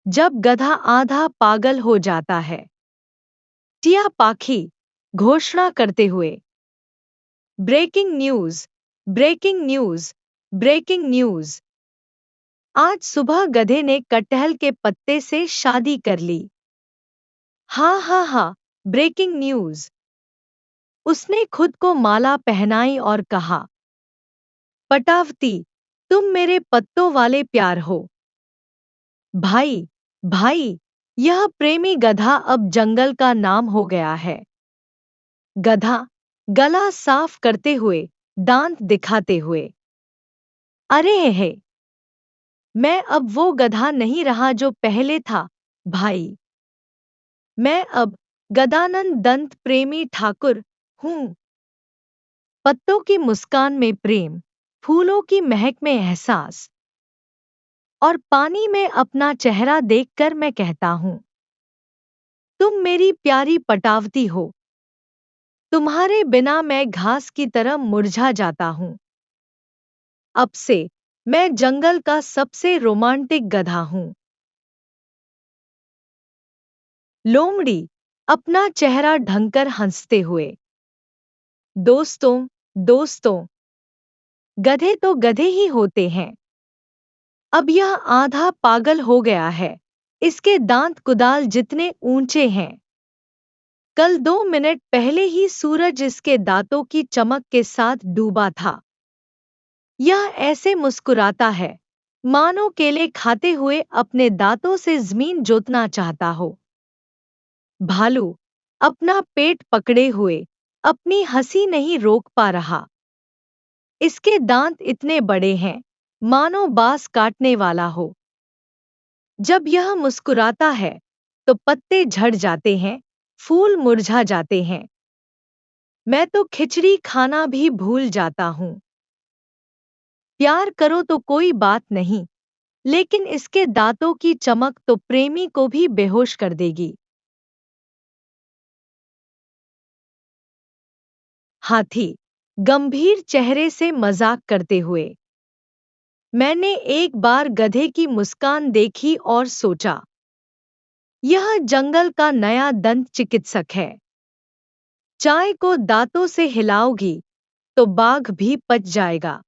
जब गधा आधा पागल हो जाता है। टिया पाखी घोषणा करते हुए। Breaking news, breaking news, breaking news. आज सुबह गधे ने कटहल के पत्ते से शादी कर ली। हाँ हाँ हाँ, ब्रेकिंग न्यूज। उसने खुद को माला पहनाई और कहा, पटावती, तुम मेरे पत्तों वाले प्यार हो। भाई, भाई, यह प्रेमी गधा अब जंगल का नाम हो गया है। गधा गला साफ करते हुए, दांत दिखाते हुए। अरे हे, मैं अब वो गधा नहीं रहा जो पहले था, भाई। मैं अब गदानंद दंत प्रेमी ठाकुर हूँ। पत्तों की मुस्कान में प्रेम, फूलों की महक में एहसास और पानी में अपना चेहरा देखकर मैं कहता हूँ, तुम मेरी प्यारी पटावती हो। तुम्हारे बिना मैं घास की तरह मुरझा जाता हूँ। अब से मैं जंगल का सबसे रोमांटिक गधा हूँ। लोमड़ी अपना चेहरा ढंककर हंसते हुए। दोस्तों, दोस्तों, गधे तो गधे ही होते हैं। अब यह आधा पागल हो गया है। इसके दांत कुदाल जितने ऊंचे हैं। कल 2 मिनट पहले ही सूरज इसके दांतों की चमक के साथ डूबा था। यह ऐसे मुस्कुराता है, मानो केले खाते हुए अपने दांतों से जमीन जोतना चाहता हो। भालू अपना पेट पकड़े हुए अपनी हंसी नहीं रोक पा रहा। इसके दांत इतने बड़े हैं, मानो बांस काटने वाला हो। जब यह मुस्कुराता है, तो पत्ते झड़ जाते हैं, फूल मुरझा जाते हैं। मैं तो खिचड़ी खाना भी भूल जाता हूँ। प्यार करो तो कोई बात नहीं, लेकिन इसके दांतों की चमक तो प्रेमी को भी बेहोश कर देगी। हाथी गंभीर चेहरे से मजाक करते हुए। मैंने एक बार गधे की मुस्कान देखी और सोचा, यह जंगल का नया दंत चिकित्सक है। चाय को दांतों से हिलाओगी तो बाघ भी पच जाएगा।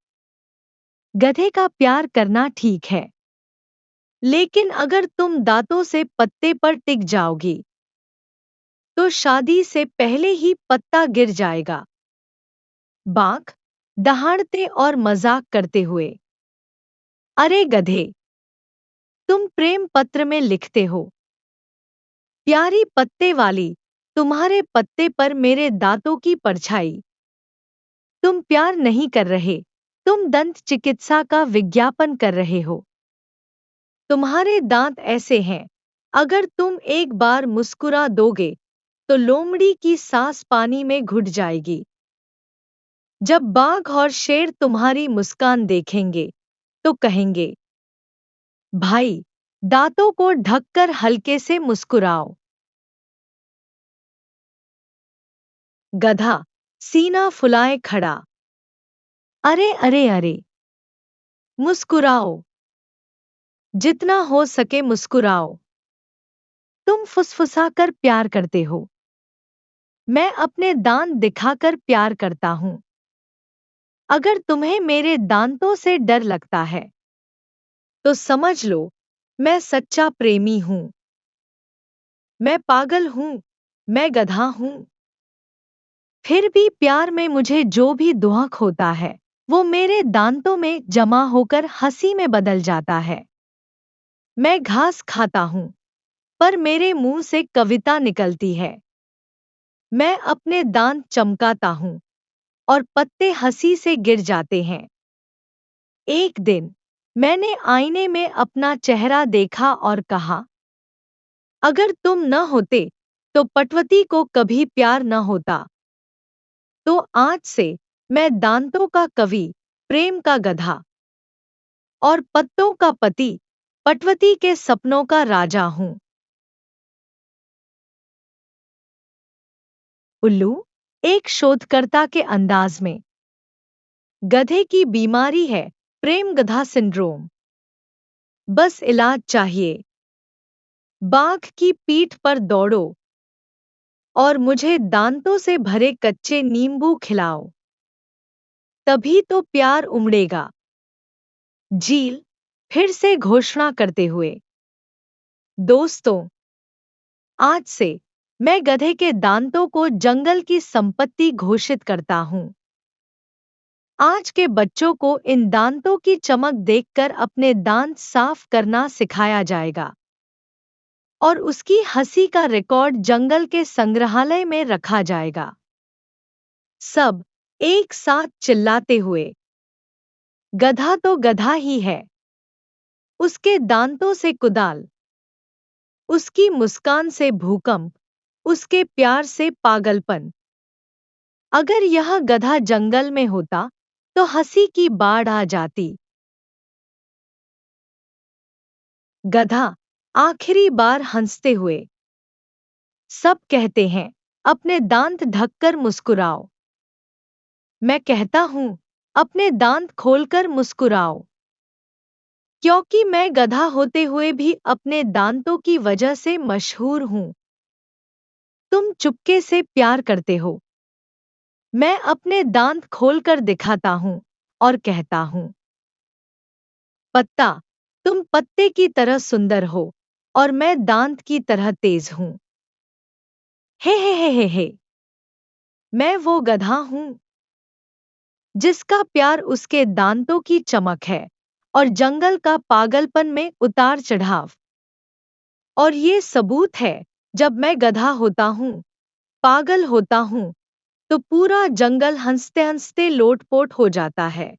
गधे का प्यार करना ठीक है, लेकिन अगर तुम दांतों से पत्ते पर टिक जाओगी, तो शादी से पहले ही पत्ता गिर जाएगा। बाघ दहाड़ते और मजाक करते हुए। अरे गधे, तुम प्रेम पत्र में लिखते हो, प्यारी पत्ते वाली, तुम्हारे पत्ते पर मेरे दांतों की परछाई। तुम प्यार नहीं कर रहे, तुम दंत चिकित्सा का विज्ञापन कर रहे हो। तुम्हारे दांत ऐसे हैं, अगर तुम एक बार मुस्कुरा दोगे, तो लोमड़ी की सांस पानी में घुट जाएगी। जब बाघ और शेर तुम्हारी मुस्कान देखेंगे, तो कहेंगे, भाई, दांतों को ढककर हल्के से मुस्कुराओ। गधा सीना फुलाए खड़ा। अरे अरे अरे, मुस्कुराओ, जितना हो सके मुस्कुराओ। तुम फुसफुसाकर प्यार करते हो, मैं अपने दांत दिखाकर प्यार करता हूं। अगर तुम्हें मेरे दांतों से डर लगता है, तो समझ लो, मैं सच्चा प्रेमी हूं। मैं पागल हूं, मैं गधा हूं। फिर भी प्यार में मुझे जो भी दुख होता है, वो मेरे दांतों में जमा होकर हंसी में बदल जाता है। मैं घास खाता हूं, पर मेरे मुंह से कविता निकलती है। मैं अपने दांत चमकाता हूं, और पत्ते हंसी से गिर जाते हैं। एक दिन मैंने आईने में अपना चेहरा देखा और कहा, अगर तुम न होते, तो पटवती को कभी प्यार न होता। तो आज से मैं दांतों का कवि, प्रेम का गधा और पत्तों का पति, पटवती के सपनों का राजा हूं। उल्लू एक शोधकर्ता के अंदाज में। गधे की बीमारी है प्रेम गधा सिंड्रोम। बस इलाज चाहिए। बाघ की पीठ पर दौड़ो और मुझे दांतों से भरे कच्चे नींबू खिलाओ, तभी तो प्यार उमड़ेगा। झील फिर से घोषणा करते हुए, दोस्तों, आज से मैं गधे के दांतों को जंगल की संपत्ति घोषित करता हूं। आज के बच्चों को इन दांतों की चमक देखकर अपने दांत साफ करना सिखाया जाएगा और उसकी हंसी का रिकॉर्ड जंगल के संग्रहालय में रखा जाएगा। सब एक साथ चिल्लाते हुए, गधा तो गधा ही है, उसके दांतों से कुदाल, उसकी मुस्कान से भूकंप, उसके प्यार से पागलपन। अगर यह गधा जंगल में होता तो हंसी की बाढ़ आ जाती। गधा आखिरी बार हंसते हुए, सब कहते हैं, अपने दांत ढककर मुस्कुराओ। मैं कहता हूं, अपने दांत खोलकर मुस्कुराओ, क्योंकि मैं गधा होते हुए भी अपने दांतों की वजह से मशहूर हूं। तुम चुपके से प्यार करते हो, मैं अपने दांत खोलकर दिखाता हूं और कहता हूं, पत्ता, तुम पत्ते की तरह सुंदर हो और मैं दांत की तरह तेज हूं। हे, मैं वो गधा हूं जिसका प्यार उसके दांतों की चमक है और जंगल का पागलपन में उतार चढ़ाव। और ये सबूत है, जब मैं गधा होता हूं, पागल होता हूं, तो पूरा जंगल हंसते हंसते लोटपोट हो जाता है।